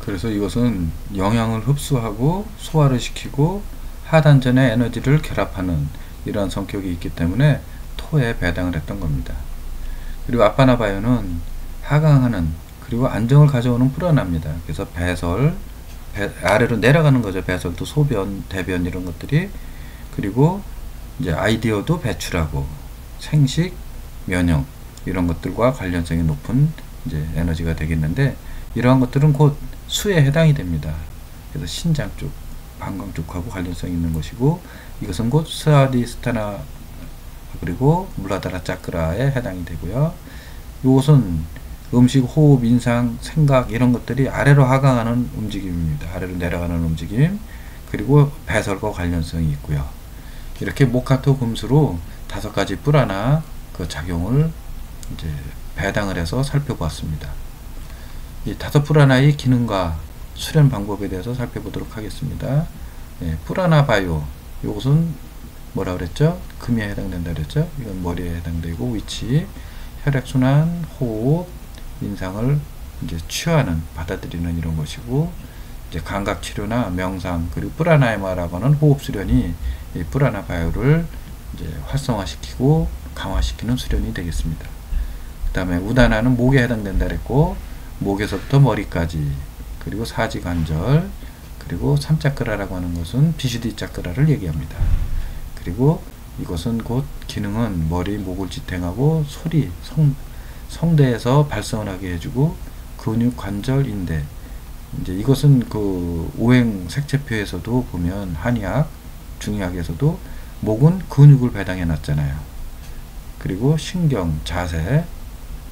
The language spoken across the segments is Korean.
그래서 이것은 영양을 흡수하고 소화를 시키고 하단전의 에너지를 결합하는 이러한 성격이 있기 때문에 토에 배당을 했던 겁니다. 그리고 아빠나바요는 하강하는 그리고 안정을 가져오는 불안합니다. 그래서 배설, 아래로 내려가는 거죠. 배설도 소변, 대변 이런 것들이. 그리고 이제 아이디어도 배출하고 생식, 면역 이런 것들과 관련성이 높은 이제 에너지가 되겠는데, 이러한 것들은 곧 수에 해당이 됩니다. 그래서 신장 쪽, 방광 쪽하고 관련성이 있는 것이고, 이것은 곧 스와디스타나 그리고 물라다라 차크라에 해당이 되고요. 이것은 음식, 호흡, 인상, 생각 이런 것들이 아래로 하강하는 움직임입니다. 아래로 내려가는 움직임, 그리고 배설과 관련성이 있고요. 이렇게 목화토 금수로 5가지 뿔하나 그 작용을 이제 배당을 해서 살펴보았습니다. 이 5뿔하나의 기능과 수련 방법에 대해서 살펴보도록 하겠습니다. 뿔하나 바요, 이것은 뭐라 그랬죠? 금에 해당된다 그랬죠? 이건 머리에 해당되고, 위치, 혈액순환, 호흡, 인상을 이제 취하는, 받아들이는 이런 것이고, 이제 감각치료나 명상, 그리고 뿔하나에마라고 하는 호흡 수련이 이 뿔하나 바요를 이제 활성화시키고 강화시키는 수련이 되겠습니다. 그 다음에 우다나는 목에 해당된다 그랬고, 목에서부터 머리까지, 그리고 사지관절, 그리고 삼차크라라고 하는 것은 비슈디 차크라를 얘기합니다. 그리고 이것은 곧 기능은 머리, 목을 지탱하고 소리, 성대에서 발성을 하게 해주고, 근육, 관절, 인대. 이제 이것은 그 오행 색채표에서도 보면, 한의학, 중의학에서도 목은 근육을 배당해 놨잖아요. 그리고 신경, 자세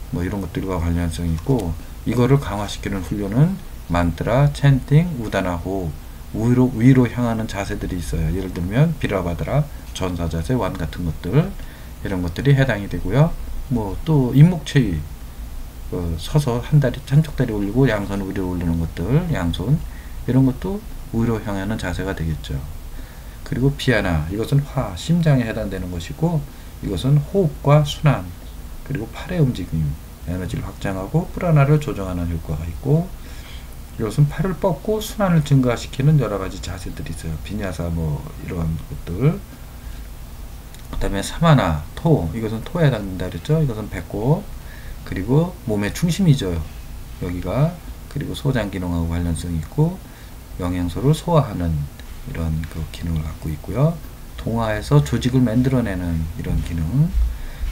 뭐 이런 것들과 관련성이 있고, 이거를 강화시키는 훈련은 만트라, 챈팅, 우다나 호흡, 위로 향하는 자세들이 있어요. 예를 들면 비라바드라, 전사자세, 완 같은 것들, 이런 것들이 해당이 되고요. 뭐 또 임목체위, 서서 한쪽 다리 올리고 양손 위로 올리는 것들, 양손 이런 것도 위로 향하는 자세가 되겠죠. 그리고 비아나, 이것은 화, 심장에 해당되는 것이고, 이것은 호흡과 순환, 그리고 팔의 움직임, 에너지를 확장하고 뿔하나를 조정하는 효과가 있고, 이것은 팔을 뻗고 순환을 증가시키는 여러가지 자세들이 있어요. 비냐사 뭐 이런 것들. 그 다음에 사마나, 토, 이것은 토에 해당된다 그랬죠. 이것은 배꼽, 그리고 몸의 중심이죠, 여기가. 그리고 소장 기능하고 관련성이 있고, 영양소를 소화하는 이런 그 기능을 갖고 있고요. 동화에서 조직을 만들어내는 이런 기능.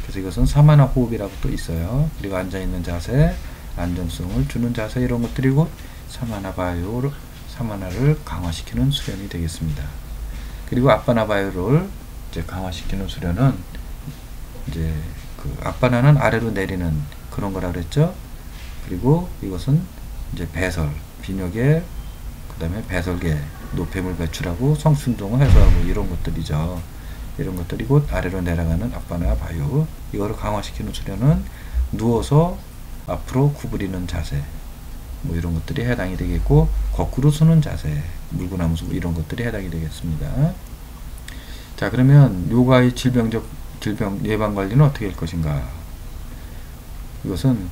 그래서 이것은 사마나 호흡이라고 또 있어요. 그리고 앉아있는 자세, 안정성을 주는 자세, 이런 것들이고, 사마나 바요, 사마나를 강화시키는 수련이 되겠습니다. 그리고 아빠나 바요를 이제 강화시키는 수련은 이제 그 아빠나는 아래로 내리는 그런 거라 그랬죠. 그리고 이것은 이제 배설, 비뇨계, 그 다음에 배설계, 노폐물 배출하고 성순동을 해소하고 이런 것들이죠. 이런 것들이 곧 아래로 내려가는 아빠나 바요. 이거를 강화시키는 수련은 누워서 앞으로 구부리는 자세, 뭐 이런 것들이 해당이 되겠고, 거꾸로 서는 자세, 물구나무 서고 이런 것들이 해당이 되겠습니다. 자, 그러면 요가의 질병 예방 관리는 어떻게 할 것인가? 이것은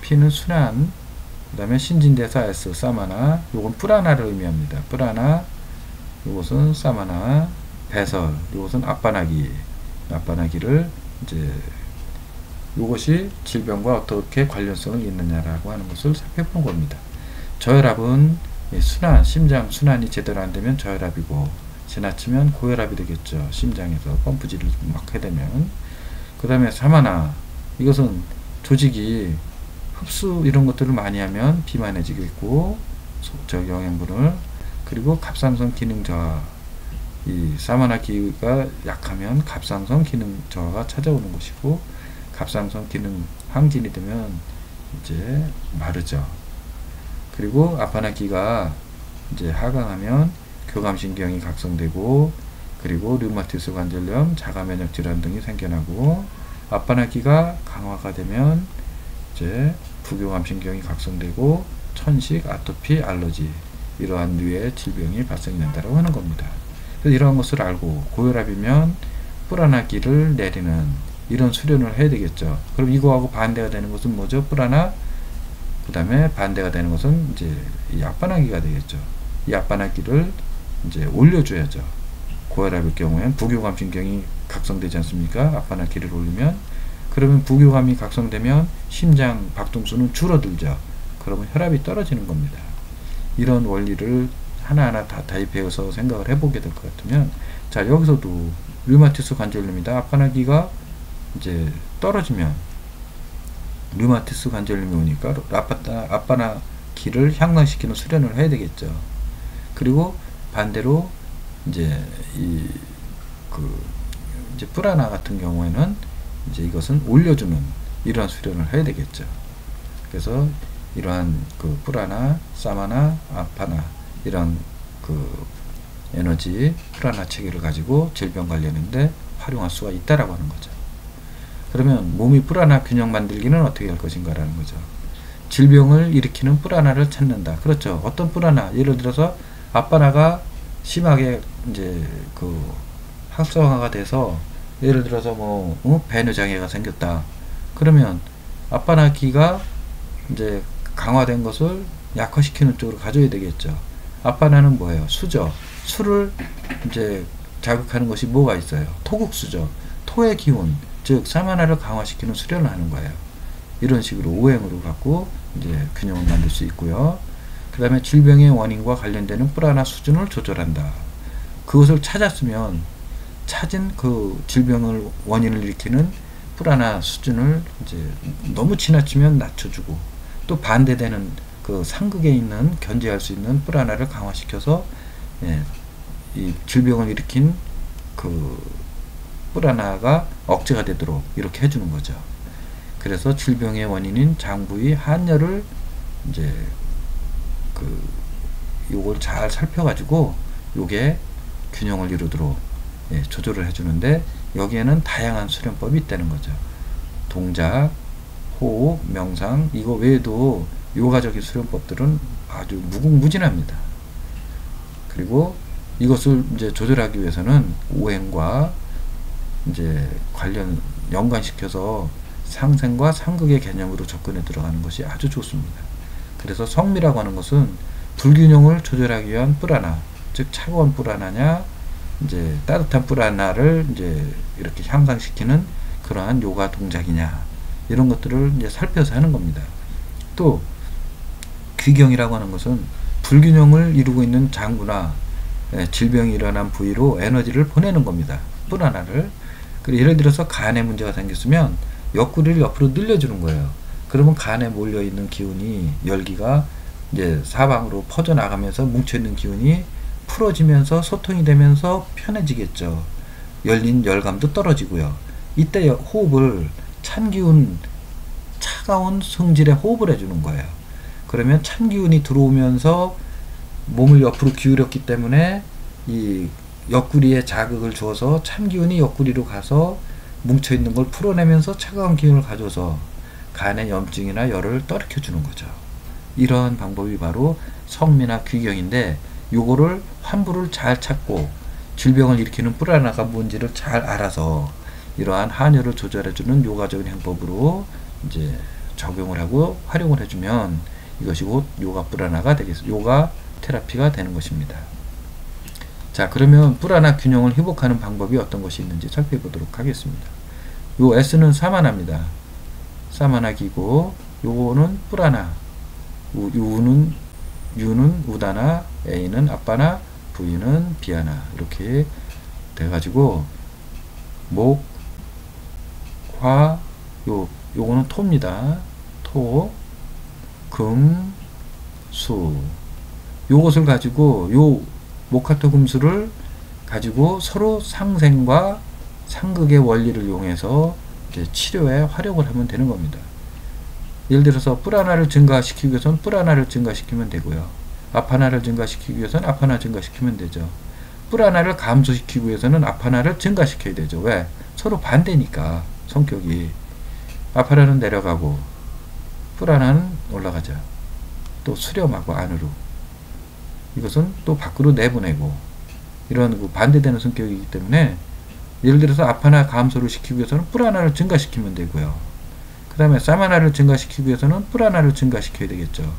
피는 순환, 그 다음에 신진대사 S, 사마나, 요건 뿔하나를 의미합니다. 뿔하나, 요것은 사마나, 배설, 요것은 아빠나기를 이제 요것이 질병과 어떻게 관련성을 있느냐라고 하는 것을 살펴보는 겁니다. 저혈압은 순환, 심장 순환이 제대로 안 되면 저혈압이고, 지나치면 고혈압이 되겠죠. 심장에서 펌프질을 막 해대면. 그 다음에 사마나, 이것은 조직이 흡수 이런 것들을 많이 하면 비만해지겠고, 영양분을. 그리고 갑상선 기능 저하, 이 사마나 기가 약하면 갑상선 기능 저하가 찾아오는 것이고, 갑상선 기능 항진이 되면 이제 마르죠. 그리고 아파나 기가 이제 하강하면 교감신경이 각성되고, 그리고 류마티스 관절염, 자가면역 질환 등이 생겨나고, 아파나 기가 강화가 되면 이제 부교감신경이 각성되고, 천식, 아토피, 알러지 이러한 류의 질병이 발생이 된다고 하는 겁니다. 그래서 이러한 것을 알고 고혈압이면 뿔하나기를 내리는 이런 수련을 해야 되겠죠. 그럼 이거하고 반대가 되는 것은 뭐죠? 뿔하나, 그 다음에 반대가 되는 것은 이제 이 앞바나기가 되겠죠. 이 앞바나기를 이제 올려줘야죠. 고혈압일 경우엔 부교감신경이 각성되지 않습니까? 앞바나기를 올리면. 그러면 부교감이 각성되면 심장 박동수는 줄어들죠. 그러면 혈압이 떨어지는 겁니다. 이런 원리를 하나하나 다 대입해서 생각을 해보게 될 것 같으면, 자, 여기서도 류마티스 관절염이다. 앞바나기가 이제 떨어지면 류마티스 관절염이 오니까 앞바나기를 향상시키는 수련을 해야 되겠죠. 그리고 반대로 이제 이제 프라나 같은 경우에는 이제 이것은 올려주는 이러한 수련을 해야 되겠죠. 그래서 이러한 그 프라나, 사마나, 아파나 이런 그 에너지 프라나 체계를 가지고 질병 관련인데 활용할 수가 있다라고 하는 거죠. 그러면 몸이 프라나 균형 만들기는 어떻게 할 것인가라는 거죠. 질병을 일으키는 프라나를 찾는다. 그렇죠. 어떤 프라나, 예를 들어서 앞바나가 심하게 이제 그 활성화가 돼서 예를 들어서 배뇨 장애가 생겼다. 그러면 앞바나기가 이제 강화된 것을 약화시키는 쪽으로 가져야 되겠죠. 앞바나는 뭐예요? 수죠. 수를 이제 자극하는 것이 뭐가 있어요? 토국수죠. 토의 기운, 즉 사마나를 강화시키는 수련을 하는 거예요. 이런 식으로 오행으로 갖고 이제 균형을 만들 수 있고요. 그 다음에 질병의 원인과 관련되는 프라나 수준을 조절한다. 그것을 찾았으면 찾은 그 질병을 원인을 일으키는 프라나 수준을 이제 너무 지나치면 낮춰주고, 또 반대되는 그 상극에 있는 견제할 수 있는 프라나를 강화시켜서 이 질병을 일으킨 그 프라나가 억제가 되도록 이렇게 해주는 거죠. 그래서 질병의 원인인 장부의 한열을 이제 요걸 잘 살펴가지고 요게 균형을 이루도록 조절을 해주는데, 여기에는 다양한 수련법이 있다는 거죠. 동작, 호흡, 명상, 이거 외에도 요가적인 수련법들은 아주 무궁무진합니다. 그리고 이것을 이제 조절하기 위해서는 오행과 이제 관련 연관시켜서 상생과 상극의 개념으로 접근해 들어가는 것이 아주 좋습니다. 그래서 성미라고 하는 것은 불균형을 조절하기 위한 프라나, 즉 차가운 프라나냐 이제 따뜻한 프라나를 이제 이렇게 향상시키는 그러한 요가 동작이냐, 이런 것들을 이제 살펴서 하는 겁니다. 또 귀경이라고 하는 것은 불균형을 이루고 있는 장구나 질병이 일어난 부위로 에너지를 보내는 겁니다. 프라나를. 그리고 예를 들어서 간에 문제가 생겼으면 옆구리를 옆으로 늘려주는 거예요. 그러면 간에 몰려있는 기운이, 열기가 이제 사방으로 퍼져나가면서 뭉쳐있는 기운이 풀어지면서 소통이 되면서 편해지겠죠. 열린 열감도 떨어지고요. 이때 호흡을 찬 기운, 차가운 성질의 호흡을 해주는 거예요. 그러면 찬 기운이 들어오면서 몸을 옆으로 기울였기 때문에 이 옆구리에 자극을 주어서 찬 기운이 옆구리로 가서 뭉쳐있는 걸 풀어내면서 차가운 기운을 가져서 간의 염증이나 열을 떨어켜 주는 거죠. 이러한 방법이 바로 성미나 귀경인데, 요거를 환부를 잘 찾고 질병을 일으키는 프라나가 뭔지를 잘 알아서 이러한 한열을 조절해주는 요가적인 행법으로 이제 적용을 하고 활용을 해주면 이것이 곧 요가 프라나가 되겠습니다. 요가 테라피가 되는 것입니다. 자, 그러면 프라나 균형을 회복하는 방법이 어떤 것이 있는지 살펴보도록 하겠습니다. 요 S는 사마나입니다. 사마나기고, 요거는 프라나, U는 우다나, A는 아빠나, V는 비아나, 이렇게 돼가지고 목, 화, 요거는 토입니다. 토, 금, 수. 요것을 가지고 요 목화토 금수를 가지고 서로 상생과 상극의 원리를 이용해서 이제 치료에 활용을 하면 되는 겁니다. 예를 들어서 프라나를 증가시키기 위해서는 프라나를 증가시키면 되고요. 아파나를 증가시키기 위해서는 아파나 증가시키면 되죠. 프라나를 감소시키기 위해서는 아파나를 증가시켜야 되죠. 왜? 서로 반대니까 성격이. 아파나는 내려가고 프라나는 올라가죠. 또 수렴하고 안으로. 이것은 또 밖으로 내보내고, 이런 그 반대되는 성격이기 때문에 예를 들어서 아파나 감소를 시키기 위해서는 프라나를 증가시키면 되고요. 그 다음에 쌈 하나를 증가시키기 위해서는 뿔 하나를 증가시켜야 되겠죠.